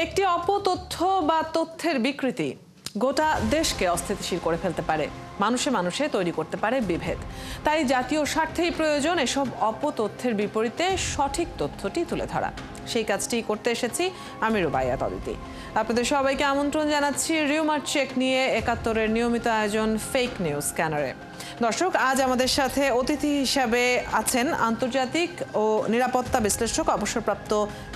একটি অপতথ্য বা তথ্যের বিকৃতি গোটা দেশকে অস্থিতিশীল করে ফেলতে পারে, মানুষে মানুষে তৈরি করতে পারে বিভেদ। তাই জাতীয় স্বার্থেই প্রয়োজন এসব অপতথ্যের বিপরীতে সঠিক তথ্যটি তুলে ধরা। সেই কাজটি করতে এসেছি আমি রুবাইয়াত অদিতি। আপনাদের সবাইকে আমন্ত্রণ জানাচ্ছি রিউমার চেক নিয়ে ৭১-এর নিয়মিত আয়োজন ফেক নিউজ স্ক্যানারে। দর্শক, আজ আমাদের সাথে অতিথি হিসাবে আছেন আন্তর্জাতিক ও নিরাপত্তা বিশ্লেষক অবসরপ্রাপ্ত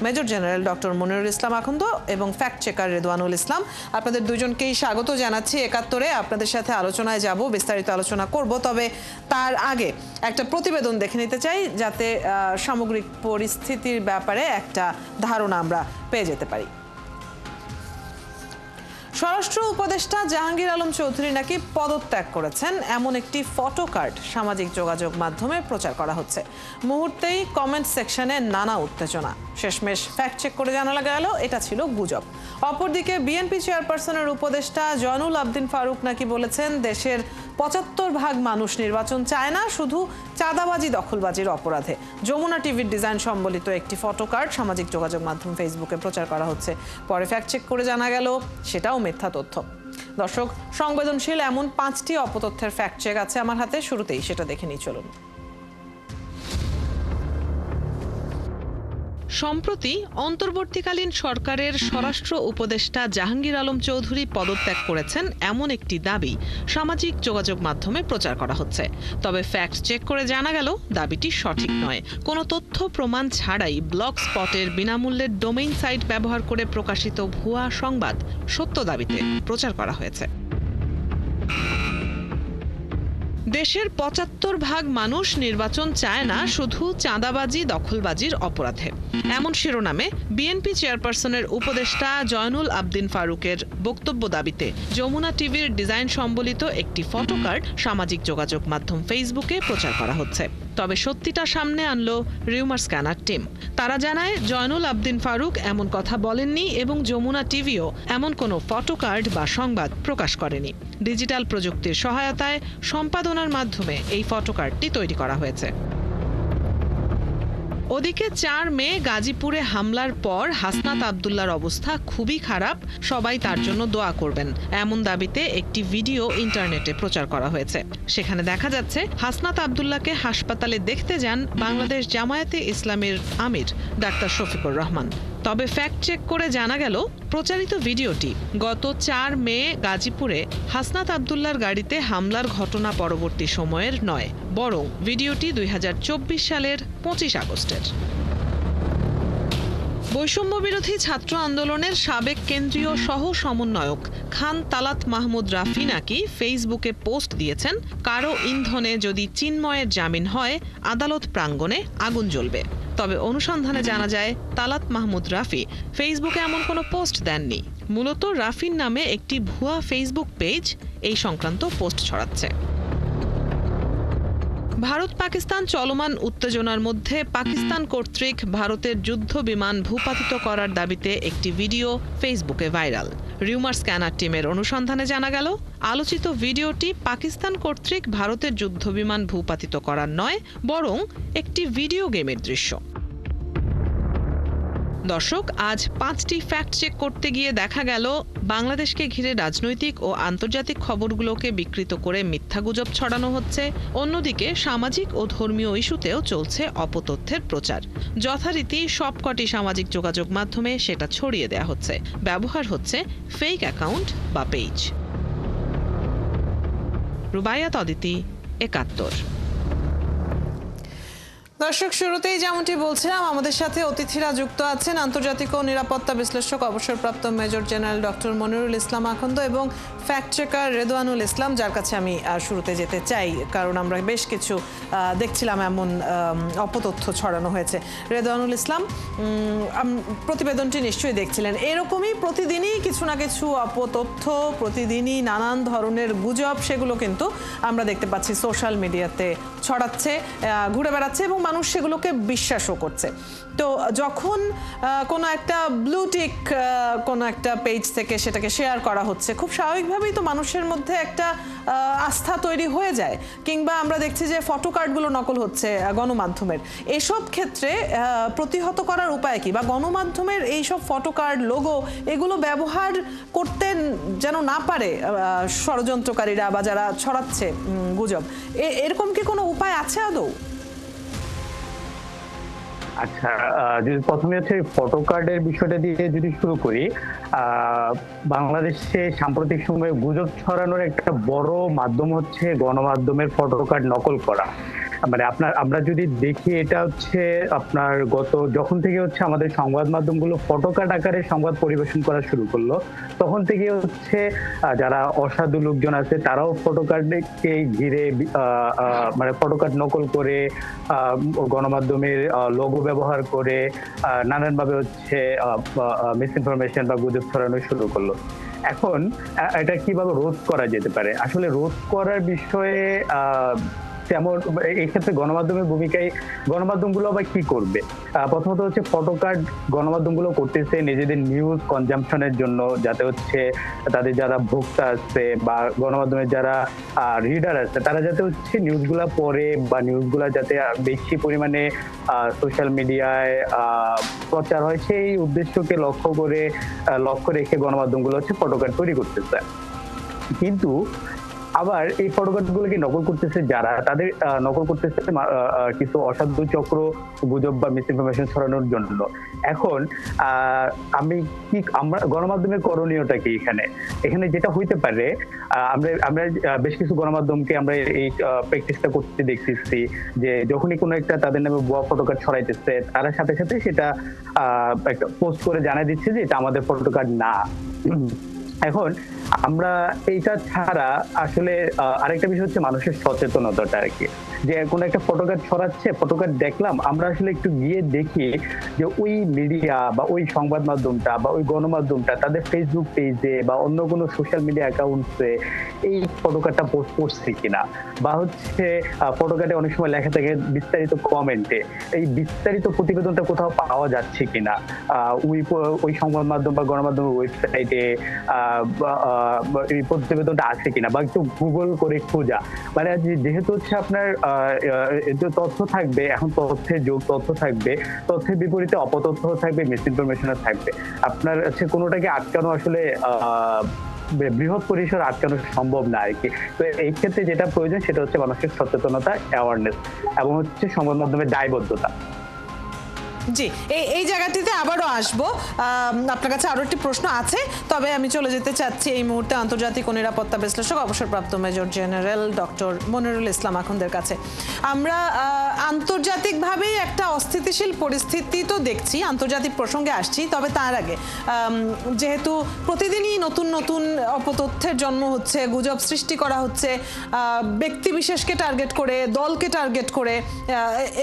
মেজর জেনারেল ডক্টর মনিরুল ইসলাম আখন্দ এবং ফ্যাক্ট চেকার রেদওয়ানুল ইসলাম। আপনাদের দুজনকেই স্বাগত জানাচ্ছি ৭১-এ। আপনাদের সাথে আলোচনায় যাব, বিস্তারিত আলোচনা করব, তবে তার আগে একটা প্রতিবেদন দেখে নিতে চাই যাতে সামগ্রিক পরিস্থিতির ব্যাপারে একটা ধারণা আমরা পেয়ে যেতে পারি। স্বরাষ্ট্র উপদেষ্টা জাহাঙ্গীর আলম চৌধুরী নাকি পদত্যাগ করেছেন এমন একটি ফটো কার্ড সামাজিক যোগাযোগ মাধ্যমে প্রচার করা হচ্ছে। মুহূর্তেই কমেন্ট সেকশনে নানা উত্তেজনা। শেষমেশ ফ্যাক্ট চেক করে জানা গেল এটা ছিল গুজব। অপরদিকে বিএনপি চেয়ারপারসনের উপদেষ্টা জয়নুল আবদিন ফারুক নাকি বলেছেন দেশের ৭৫% মানুষ নির্বাচন চায় না, শুধু চাঁদাবাজি দখলবাজির অপরাধে। যমুনা টিভির ডিজাইন সম্বলিত একটি ফটো কার্ড সামাজিক যোগাযোগ মাধ্যম ফেসবুকে প্রচার করা হচ্ছে। পরে ফ্যাক্ট চেক করে জানা গেল সেটাও মিথ্যা তথ্য। দর্শক, সংবেদনশীল এমন 5টি অপতথ্যের ফ্যাক্ট চেক আছে আমার হাতে, শুরুতেই সেটা দেখে নিই চলুন। সম্প্রতি অন্তর্বর্তীকালীন সরকারের স্বরাষ্ট্র উপদেষ্টা জাহাঙ্গীর আলম চৌধুরী পদত্যাগ করেছেন এমন একটি দাবি সামাজিক যোগাযোগ মাধ্যমে প্রচার করা হচ্ছে। তবে ফ্যাক্ট চেক করে জানা গেল দাবিটি সঠিক নয়। কোনো তথ্য প্রমাণ ছাড়াই ব্লগ স্পটের বিনামূল্যের ডোমেইন সাইট ব্যবহার করে প্রকাশিত ভুয়া সংবাদ সত্য দাবিতে প্রচার করা হয়েছে। দেশের ৭৫% মানুষ নির্বাচন চায় না, শুধু চাঁদাবাজি দখলবাজির অপরাধে। এমন শিরোনামে বিএনপি চেয়ারপারসনের উপদেষ্টা জয়নুল আবদিন ফারুকের বক্তব্য দাবিতে যমুনা টিভির ডিজাইন সম্বলিত একটি ফটো কার্ড সামাজিক যোগাযোগ মাধ্যম ফেসবুকে প্রচার করা হচ্ছে। তবে সত্যিটা সামনে আনলো রিউমার স্ক্যানার টিম। তারা জানায় জয়নুল আবদিন ফারুক এমন কথা বলেননি এবং যমুনা টিভিও এমন কোনো ফটো কার্ড বা সংবাদ প্রকাশ করেনি। ডিজিটাল প্রযুক্তির সহায়তায় সম্পাদনার মাধ্যমে এই ফটো কার্ডটি তৈরি করা হয়েছে। ওদিকে ৪ মে গাজীপুরে হামলার পর হাসনাত আবদুল্লাহর অবস্থা খুবই খারাপ, সবাই তার জন্য দোয়া করবেন এমন দাবিতে একটি ভিডিও ইন্টারনেটে প্রচার করা হয়েছে। সেখানে দেখা যাচ্ছে হাসনাত আবদুল্লাহকে হাসপাতালে দেখতে যান বাংলাদেশ জামায়াতে ইসলামীর আমির ডাক্তার শফিকুর রহমান। তবে ফ্যাক্ট চেক করে জানা গেল প্রচারিত ভিডিওটি গত ৪ মে গাজীপুরে হাসনাত আবদুল্লাহর গাড়িতে হামলার ঘটনা পরবর্তী সময়ের নয়, বরং ভিডিওটি ২০২৪ সালের ২৫ আগস্টের। বৈষম্য বিরোধী ছাত্র আন্দোলনের সাবেক কেন্দ্রীয় সহ সমন্বয়ক খান তালাত মাহমুদ রাফি নাকি ফেসবুকে পোস্ট দিয়েছেন, কারো ইন্ধনে যদি চিন্ময়ের জামিন হয় আদালত প্রাঙ্গণে আগুন জ্বলবে। তবে অনুসন্ধানে জানা যায় তালাত মাহমুদ রাফি ফেসবুকে এমন কোনো পোস্ট দেননি। মূলত রাফির নামে একটি ভুয়া ফেসবুক পেজ এই সংক্রান্ত পোস্ট ছড়াচ্ছে। ভারত পাকিস্তান চলমান উত্তেজনার মধ্যে পাকিস্তান কর্তৃক ভারতের যুদ্ধ বিমান ভূপাতিত করার দাবিতে একটি ভিডিও ফেসবুকে ভাইরাল। রিউমার স্ক্যানার টিমের অনুসন্ধানে জানা গেল আলোচিত ভিডিওটি পাকিস্তান কর্তৃক ভারতের যুদ্ধ বিমান ভূপাতিত করার নয়, বরং একটি ভিডিও গেমের দৃশ্য। দর্শক, আজ 5টি ফ্যাক্ট চেক করতে গিয়ে দেখা গেল বাংলাদেশকে ঘিরে রাজনৈতিক ও আন্তর্জাতিক খবরগুলোকে বিকৃত করে মিথ্যা গুজব ছড়ানো হচ্ছে। অন্যদিকে সামাজিক ও ধর্মীয় ইস্যুতেও চলছে অপতথ্যের প্রচার। যথারীতি সবকটি সামাজিক যোগাযোগ মাধ্যমে সেটা ছড়িয়ে দেওয়া হচ্ছে। ব্যবহার হচ্ছে ফেক অ্যাকাউন্ট বা পেজ। রুবাইয়াত অদিতি, ৭১। দর্শক, শুরুতেই যেমনটি বলছিলাম আমাদের সাথে অতিথিরা যুক্ত আছেন আন্তর্জাতিক ও নিরাপত্তা বিশ্লেষক অবসরপ্রাপ্ত মেজর জেনারেল ডক্টর মনিরুল ইসলাম আখন্দ এবং ফ্যাক্ট চেকার রেদওয়ানুল ইসলাম, যার কাছে আমি শুরুতে যেতে চাই কারণ আমরা বেশ কিছু দেখছিলাম এমন অপতথ্য ছড়ানো হয়েছে। রেদওয়ানুল ইসলাম, প্রতিবেদনটি নিশ্চয়ই দেখছিলেন। এরকমই প্রতিদিনই কিছু না কিছু অপতথ্য, প্রতিদিনই নানান ধরনের গুজব, সেগুলো কিন্তু আমরা দেখতে পাচ্ছি সোশ্যাল মিডিয়াতে ছড়াচ্ছে, ঘুরে বেড়াচ্ছে এবং মানুষ সেগুলোকে বিশ্বাসও করছে। তো যখন কোনো একটা ব্লুটিক কোনো একটা পেজ থেকে সেটাকে শেয়ার করা হচ্ছে, খুব স্বাভাবিকভাবেই তো মানুষের মধ্যে একটা আস্থা তৈরি হয়ে যায়। কিংবা আমরা দেখছি যে ফটো কার্ডগুলো নকল হচ্ছে গণমাধ্যমের। এসব ক্ষেত্রে প্রতিহত করার উপায় কি, বা গণমাধ্যমের এইসব ফটো কার্ড, লোগো এগুলো ব্যবহার করতে যেন না পারে ষড়যন্ত্রকারীরা বা যারা ছড়াচ্ছে গুজব, এরকম কি কোনো উপায় আছে আদৌ? আচ্ছা, যদি প্রথমে হচ্ছে ফটো কার্ডের বিষয়টা দিয়ে যদি শুরু করি, বাংলাদেশে সাম্প্রতিক সময়ে গুজব ছড়ানোর একটা বড় মাধ্যম হচ্ছে গণমাধ্যমের ফটো কার্ড নকল করা। মানে আমরা যদি দেখি, এটা হচ্ছে আপনার যখন থেকে হচ্ছে আমাদের সংবাদ মাধ্যমগুলো ফটো কার্ড আকারে সংবাদ পরিবেশন করা শুরু করলো, তখন থেকে হচ্ছে যারা অসাধু লোকজন আছে তারাও ফটো কার্ডকে ঘিরে মানে ফটো কার্ড নকল করে গণমাধ্যমের লোগো ব্যবহার করে নানানভাবে হচ্ছে মিস ইনফরমেশন বা গুজব ছড়ানো শুরু করলো। এখন এটা কিভাবে রোধ করা যেতে পারে? আসলে রোধ করার বিষয়ে তেমন এই ক্ষেত্রে গণমাধ্যমের ভূমিকায়, গণমাধ্যমগুলো আবার কি করবে? প্রথমত হচ্ছে ফটো কার্ড গণমাধ্যমগুলো করতেছে নিজেদের নিউজ কনজাম্পশনের জন্য, যাতে হচ্ছে তাদের যারা ভোক্তা আছে বা গণমাধ্যমের যারা রিডার আছে তারা যাতে হচ্ছে নিউজগুলা পড়ে বা নিউজগুলা যাতে বেশি পরিমাণে সোশ্যাল মিডিয়ায় প্রচার হয়, সেই উদ্দেশ্যকে লক্ষ্য রেখে গণমাধ্যমগুলো হচ্ছে ফটো কার্ড তৈরি করতেছে। কিন্তু আবার এই ফটো কার্ডগুলোকে নকল করতেছে যারা, তাদের নকল করতেছে কিছু অসাধু চক্র গুজব বা মিস ইনফরমেশন ছড়ানোর জন্য। এখন আমরা গণমাধ্যমের করণীয়টা কি? এখানে যেটা হইতে পারে, আমরা বেশ কিছু গণমাধ্যমকে আমরা এই প্র্যাকটিসটা করতে দেখতেছি যে যখনই কোনো একটা তাদের নামে ভুয়া ফটো কার্ড ছড়াইতেছে, তারা সাথে সাথে সেটা একটা পোস্ট করে জানাই দিচ্ছে যে এটা আমাদের ফটো কার্ড না। এখন আমরা এইটা ছাড়া আসলে আরেকটা বিষয় হচ্ছে মানুষের সচেতনতাটা আর কি, যে কোনো একটা ফটো কার্ড ছড়াচ্ছে, ফটো কার্ড দেখলাম, আমরা আসলে একটু গিয়ে দেখি যে ওই মিডিয়া বা ওই সংবাদ মাধ্যমটা বা ওই গণমাধ্যমটা তাদের ফেসবুক পেজে বা অন্য কোনো সোশ্যাল মিডিয়া অ্যাকাউন্টসে এই ফটো কার্ডটা পোস্ট করছে কিনা, বা হচ্ছে ফটো কার্ডে অনেক সময় লেখা থাকে বিস্তারিত কমেন্টে, এই বিস্তারিত প্রতিবেদনটা কোথাও পাওয়া যাচ্ছে কিনা ওই সংবাদ মাধ্যম বা গণমাধ্যমের ওয়েবসাইটে এই প্রতিবেদনটা আছে কিনা, বা একটু গুগল করে খোঁজা। মানে যেহেতু হচ্ছে আপনার তথ্য থাকবে, এখন তথ্যের যুগ, তথ্য থাকবে, তথ্যের বিপরীতে অপতথ্য থাকবে, মিস ইনফরমেশনও থাকবে। আপনার হচ্ছে কোনোটাকে আটকানো আসলে বৃহৎ পরিসর আটকানো সম্ভব না আর কি। তো এই ক্ষেত্রে যেটা প্রয়োজন সেটা হচ্ছে মানুষের সচেতনতা, অ্যাওয়ারনেস, এবং হচ্ছে সংবাদ মাধ্যমের দায়বদ্ধতা। জি, এই জায়গাটিতে আবারও আসবো। আপনার কাছে আরো একটি প্রশ্ন আছে, তবে আমি চলে যেতে চাচ্ছি এই মুহূর্তে আন্তর্জাতিক ও নিরাপত্তা বিশ্লেষক অবসরপ্রাপ্ত মেজর জেনারেল ডক্টর মনিরুল ইসলাম আখুন্দের কাছে। আমরা আন্তর্জাতিকভাবেই একটা অস্থিতিশীল পরিস্থিতি তো দেখছি, আন্তর্জাতিক প্রসঙ্গে আসছি, তবে তার আগে যেহেতু প্রতিদিনই নতুন নতুন অপতথ্যের জন্ম হচ্ছে, গুজব সৃষ্টি করা হচ্ছে, ব্যক্তি বিশেষকে টার্গেট করে, দলকে টার্গেট করে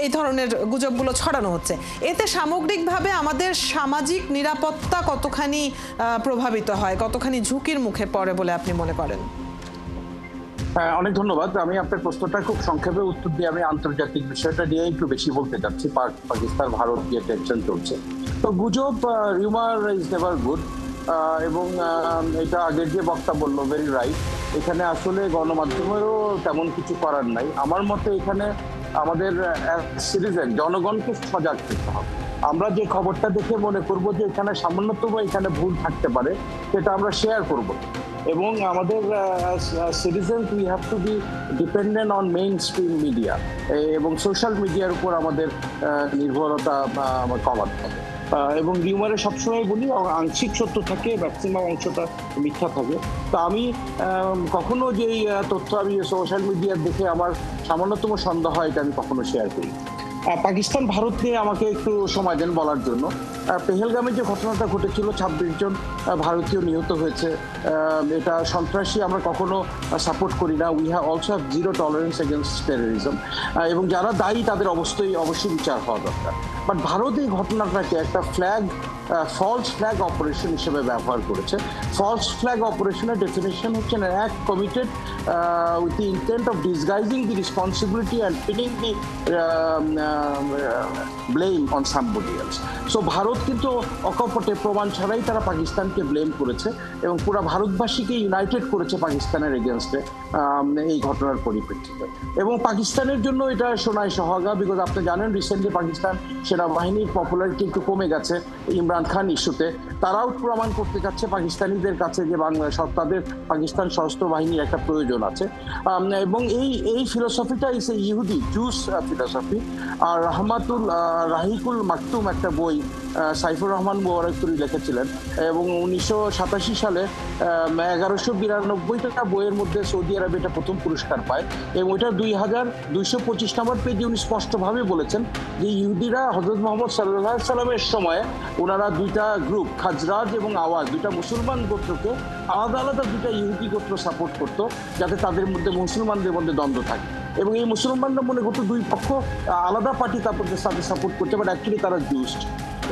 এই ধরনের গুজবগুলো ছড়ানো হচ্ছে, এতে সামগ্রিকভাবে আমাদের সামাজিক নিরাপত্তা কতখানি প্রভাবিত হয়, কতখানি ঝুঁকির মুখে পড়ে বলে আপনি মনে করেন? হ্যাঁ, অনেক ধন্যবাদ। আমি আপনার প্রশ্নটা খুব সংক্ষেপে উত্তর দিয়ে আমি আন্তর্জাতিক বিষয়টা নিয়ে একটু বেশি বলতে চাচ্ছি। পাকিস্তান ভারত দিয়ে টেনশন চলছে, তো গুজব, রিউমার ইজ নেভার গুড, এবং এটা আগের যে বক্তা বললো ভেরি রাইট। এখানে আসলে গণমাধ্যমেরও তেমন কিছু করার নাই আমার মতে। এখানে আমাদের সিটিজেন, জনগণকে সজাগ করতে হবে। আমরা যে খবরটা দেখে মনে করব যে এখানে সামান্যতম এখানে ভুল থাকতে পারে, সেটা আমরা শেয়ার করব। এবং আমাদের citizens, we have to B dependent on main stream media, এবং সোশ্যাল মিডিয়ার উপর আমাদের নির্ভরতা কমাতে হবে। এবং রিউমারে সবসময় বলি আংশিক সত্য থাকে, ম্যাক্সিমাম অংশটা মিথ্যা থাকে। তো আমি কখনো যেই তথ্য আমি সোশ্যাল মিডিয়া দেখে আমার সামান্যতম সন্দেহ হয়, এটা আমি কখনো শেয়ার করি। পাকিস্তান ভারত নিয়ে আমাকে একটু সময় দেন বলার জন্য। পেহেলগামে যে ঘটনাটা ঘটেছিল, 26 জন ভারতীয় নিহত হয়েছে, এটা সন্ত্রাসী আমরা কখনো সাপোর্ট করি না। We have also have zero tolerance against terrorism, এবং যারা দায়ী তাদের অবশ্যই বিচার হওয়া দরকার। বাট ভারত এই ঘটনাটাকে একটা ফ্ল্যাগ ফলস ফ্ল্যাগ অপারেশন হিসেবে ব্যবহার করেছে। ফলস ফ্ল্যাগ অপারেশনের ডেফিনেশন হচ্ছে an act committed with the intent of disguising the responsibility and pinning the blame on somebody else. So Bharat কিন্তু অকপটে প্রমাণ ছাড়াই তারা পাকিস্তানকে ব্লেম করেছে এবং পুরো ভারতবাসীকে ইউনাইটেড করেছে পাকিস্তানের এগেনস্টে এই ঘটনার পরিপ্রেক্ষিতে। এবং পাকিস্তানের জন্য এটা সোনায় সোহাগা, বিকজ আপনি জানেন রিসেন্টলি পাকিস্তান সেনাবাহিনীর পপুলারিটি একটু কমে গেছে ইমরান খান ইস্যুতে। তারাও প্রমাণ করতে চাচ্ছে পাকিস্তানিদের কাছে যে তাদের পাকিস্তান সশস্ত্র বাহিনীর একটা প্রয়োজন আছে। এবং এই ফিলোসফিটা ইস এ ইহুদি জুস ফিলোসফি। আর রাহিকুল মাকতুম একটা বই সাইফুর রহমান মোবারকপুরি লিখেছিলেন এবং 1987 সালে 1192টা বইয়ের মধ্যে সৌদি আরবে এটা প্রথম পুরস্কার পায় এবং ওইটা 2225 নম্বর পেজে উনি স্পষ্টভাবে বলেছেন যে ইহুদিরা হযরত মুহাম্মদ সাল্লাল্লাহু আলাইহি সাল্লামের সময় ওনারা দুইটা গ্রুপ খাজরাজ এবং আওয়াজ দুইটা মুসলমান গোত্রকে আলাদা আলাদা দুইটা ইহুদি গোত্র সাপোর্ট করতো যাতে তাদের মধ্যে মুসলমানদের মধ্যে দ্বন্দ্ব থাকে। এবং এই মুসলমানরা মনে করতো দুই পক্ষ আলাদা পার্টি তাদের সাথে সাপোর্ট করতে, বাট অ্যাকচুয়ালি তারা জুস্ট।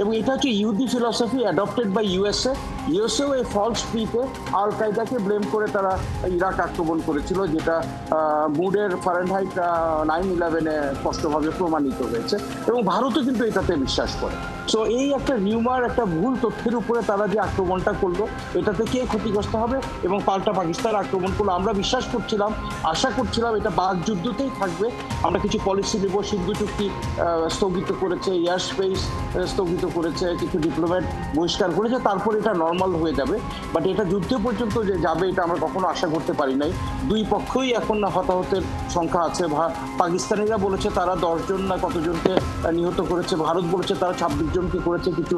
এবং এটা হচ্ছে ইহুদি ফিলসফি অ্যাডপ্টেড বাই ইউএসএও এই ফলস প্রিতে আল কায়দাকে ব্লেম করে তারা ইরাক আক্রমণ করেছিল, যেটা মুডের ফারেনহাইট 9/11-এ স্পষ্টভাবে প্রমাণিত হয়েছে এবং ভারতও কিন্তু এটাতে বিশ্বাস করে। সো এই একটা রিউমার, একটা ভুল তথ্যের উপরে তারা যে আক্রমণটা করলো এটাতে কে ক্ষতিগ্রস্ত হবে এবং পাল্টা পাকিস্তান আক্রমণ করলো। আমরা বিশ্বাস করছিলাম, আশা করছিলাম এটা বাকযুদ্ধতেই থাকবে। আমরা কিছু পলিসি নেব, সিন্ধু চুক্তি স্থগিত করেছে, এয়ার স্পেস স্থগিত করেছে, কিছু ডিপ্লোম্যাট বহিষ্কার করেছে, তারপর এটা নর্মাল হয়ে যাবে। বাট এটা যুদ্ধ পর্যন্ত যে যাবে এটা আমরা কখনো আশা করতে পারি নাই। দুই পক্ষই এখন হতাহতের সংখ্যা আছে। পাকিস্তানিরা বলেছে তারা 10 জন না কতজনকে নিহত করেছে, ভারত বলেছে তারা 26 জনকে করেছে, কিছু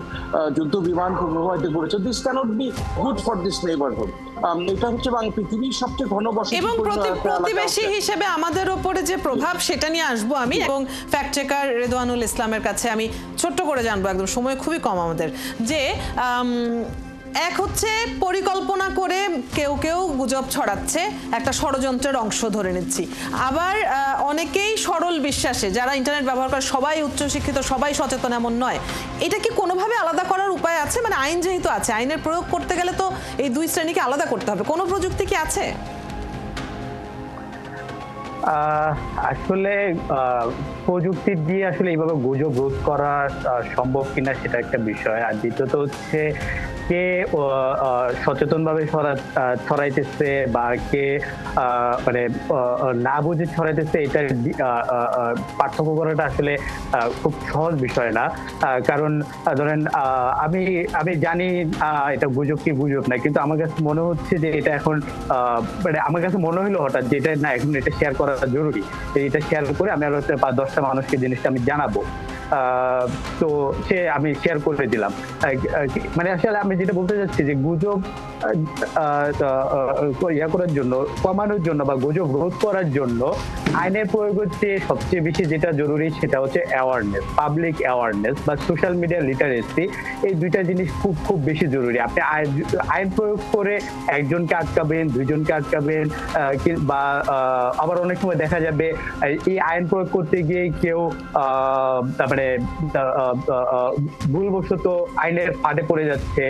যুদ্ধ বিমান প্রভাবিত করেছে। This cannot be good for this neighbourhood. এটা হচ্ছে পৃথিবীর সবচেয়ে ঘনবসতি এবং প্রতিবেশী হিসেবে আমাদের উপরে যে প্রভাব সেটা নিয়ে আসবো আমি এবং ফ্যাক্ট চেকার রেদওয়ানুল ইসলামের কাছে আমি ছোট্ট করে জানবো, একদম সময় খুবই কম আমাদের, যে এক হচ্ছে পরিকল্পনা করে কেউ কেউ গুজব ছড়াচ্ছে, একটা ষড়যন্ত্রের অংশ ধরে নিচ্ছি। আবার অনেকেই সরল বিশ্বাসে, যারা ইন্টারনেট ব্যবহার করে সবাই উচ্চশিক্ষিত, সবাই সচেতন এমন নয়। এটা কি কোনোভাবে আলাদা করার উপায় আছে? মানে আইন যেহেতু আছে, আইনের প্রয়োগ করতে গেলে তো এই দুই শ্রেণীকে আলাদা করতে হবে। কোনো প্রযুক্তি কি আছে? আসলে প্রযুক্তি দিয়ে আসলে এইভাবে গুজব রোধ করা সম্ভব কিনা সেটা একটা বিষয়। আর দ্বিতীয়ত হচ্ছে কে সচেতনভাবে ছড়াইতেছে বা কে মানে না বুঝে ছড়াইতেছে, এটা পার্থক্য করাটা আসলে খুব সহজ বিষয় না। কারণ ধরেন আমি জানি এটা গুজব কি গুজব না, কিন্তু আমার কাছে মনে হচ্ছে যে এটা এখন মানে আমার কাছে মনে হলো হঠাৎ যে এটা না, এখন এটা শেয়ার করা জরুরি। এটা শেয়ার করে আমি আরো 5-10টা মানুষকে জিনিসটা আমি জানাবো। তো আমি শেয়ার করে দিলাম। মানে আসলে আমি যেটা বলতে চাচ্ছি যে গুজব করার জন্য, কমানোর জন্য বা গুজব রোধ করার জন্য আইনের প্রয়োগ হচ্ছে সবচেয়ে বেশি যেটা জরুরি, সেটা হচ্ছে অ্যাওয়ারনেস, পাবলিক অ্যাওয়ারনেস বা সোশ্যাল মিডিয়া লিটারেসি। এই দুইটা জিনিস খুব খুব বেশি জরুরি। আপনি আইন প্রয়োগ করে একজনকে আটকাবেন, দুইজনকে আটকাবেন, বা আবার অনেক সময় দেখা যাবে এই আইন প্রয়োগ করতে গিয়ে কেউ তারপরে ভুলবশত আইনের ফাঁদে পড়ে যাচ্ছে।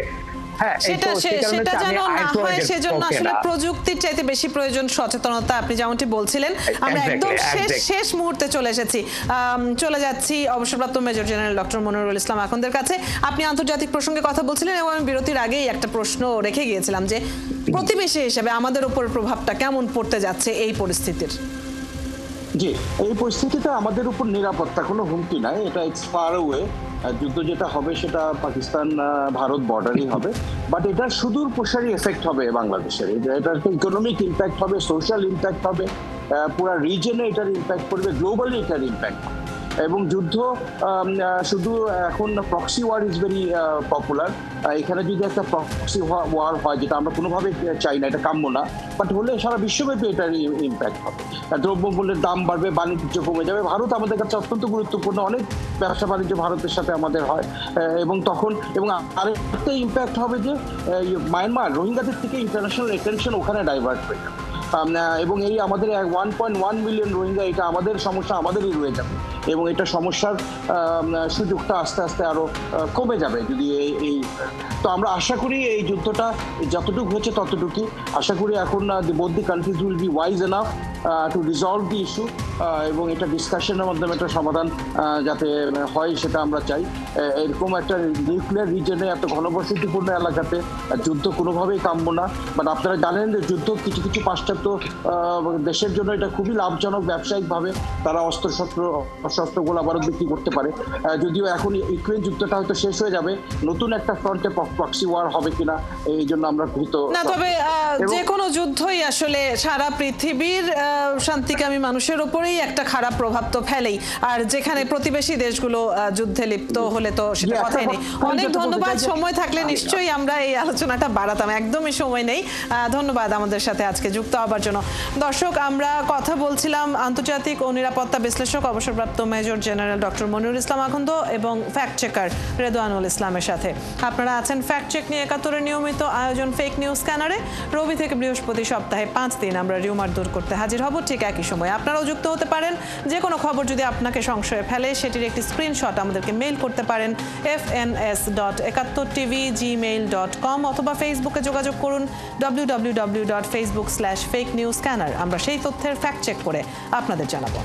সেটা যেন না হয় সেজন্য আসলে প্রযুক্তির চাইতে বেশি প্রয়োজন সচেতনতা, আপনি যেমনটি বলছিলেন। আমরা একদম শেষ মুহূর্তে চলে যাচ্ছি অবসরপ্রাপ্ত মেজর জেনারেল ডক্টর মনিরুল ইসলাম আখন্দের কাছে। আপনি আন্তর্জাতিক প্রসঙ্গে কথা বলছিলেন এবং আমি বিরতির আগেই একটা প্রশ্ন রেখে গিয়েছিলাম যে প্রতিবেশী হিসেবে আমাদের উপর প্রভাবটা কেমন পড়তে যাচ্ছে এই পরিস্থিতির। জি, এই পরিস্থিতিতে আমাদের উপর নিরাপত্তা কোনো হুমকি নাই, এটা ইটস ফার ওয়ে। যুদ্ধ যেটা হবে সেটা পাকিস্তান ভারত বর্ডারই হবে, বাট এটার সুদূর প্রসারী এফেক্ট হবে বাংলাদেশের। এটার ইকোনমিক ইম্প্যাক্ট হবে, সোশ্যাল ইম্প্যাক্ট হবে, পুরা রিজনে এটার ইম্প্যাক্ট পড়বে, গ্লোবালি এটার ইম্প্যাক্ট হবে। এবং যুদ্ধ শুধু এখন proxy war is very popular. এখানে যদি একটা প্রক্সি ওয়ার হয়, যেটা আমরা কোনোভাবে চাই না, এটা কাম্য না, বাট হলে সারা বিশ্বব্যাপী এটার ইম্প্যাক্ট হবে। দ্রব্যমূল্যের দাম বাড়বে, বাণিজ্য কমে যাবে। ভারত আমাদের কাছে অত্যন্ত গুরুত্বপূর্ণ, অনেক ব্যবসা বাণিজ্য ভারতের সাথে আমাদের হয়। এবং আরেকটা ইম্প্যাক্ট হবে যে মায়ানমার রোহিঙ্গাদের থেকে ইন্টারন্যাশনাল অ্যাটেনশন ওখানে ডাইভার্ট হয়ে যাবে এবং এই আমাদের 1.1 মিলিয়ন রোহিঙ্গা, এটা আমাদের সমস্যা আমাদেরই রয়ে যাবে। এবং এটা সমস্যার সুযোগটা আস্তে আস্তে আরো কমে যাবে যদি এই তো আমরা আশা করি এই যুদ্ধটা যতটুকু হচ্ছে ততটুকুই আশা করি এখন both the country's will be wise enough to resolve the issue এবং এটা ডিসকাশনের মাধ্যমে একটা সমাধান যাতে হয় সেটা আমরা চাই। এরকম একটা নিউক্লিয়ার রিজনে এত ঘনবসতিপূর্ণ এলাকাতে যুদ্ধ কোনোভাবেই কাম্য না। বাট আপনারা জানেন যে যুদ্ধ কিছু কিছু পাশ্চাত্য দেশের জন্য এটা খুবই লাভজনক ব্যবসায়িকভাবে, তারা অস্ত্রগুলো আবারও বিক্রি করতে পারে। যদিও এখন ইউক্রেন যুদ্ধটা হয়তো শেষ হয়ে যাবে, নতুন একটা ফ্রন্টে প্রক্সি ওয়ার হবে কিনা এই জন্য আমরা ভীত না। তবে যে কোনো যুদ্ধই আসলে সারা পৃথিবীর শান্তিকামী মানুষের উপরেই একটা খারাপ প্রভাব তো ফেলেই, আর যেখানে প্রতিবেশী দেশগুলো যুদ্ধে লিপ্ত হলে তো সেটা কথাই নেই। অনেক ধন্যবাদ। সময় থাকলে নিশ্চয়ই আমরা এই আলোচনাটা বাড়াতাম, একদমই সময় নেই। ধন্যবাদ আমাদের সাথে আজকে যুক্ত হবার জন্য। দর্শক, আমরা কথা বলছিলাম আন্তর্জাতিক ও নিরাপত্তা বিশ্লেষক অবসরপ্রাপ্ত মেজর জেনারেল ডক্টর মনিরুল ইসলাম আখন্দ এবং ফ্যাক্ট চেকার রেদওয়ানুল ইসলামের সাথে। আপনারা আছেন ফ্যাক্ট চেক নিয়ে ৭১-এর নিয়মিত আয়োজন ফেক নিউজ স্ক্যানারে। রবি থেকে বৃহস্পতি সপ্তাহে 5 দিন আমরা রিউমার দূর করতে হাজির হব ঠিক একই সময়। আপনারাও যুক্ত হতে পারেন। যে কোনো খবর যদি আপনাকে সংশয়ে ফেলে সেটির একটি স্ক্রিনশট আমাদেরকে মেইল করতে পারেন fns.71tv@gmail.com অথবা ফেসবুকে যোগাযোগ করুন www.facebook/fakenewsscanner। আমরা সেই তথ্যের ফ্যাক্ট চেক করে আপনাদের জানাবো।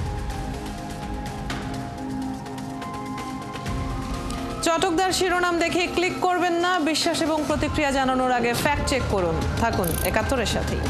চটকদার শিরোনাম দেখে ক্লিক করবেন না। বিশ্বাস এবং প্রতিক্রিয়া জানানোর আগে ফ্যাক্ট চেক করুন। থাকুন ৭১-এর সাথেই।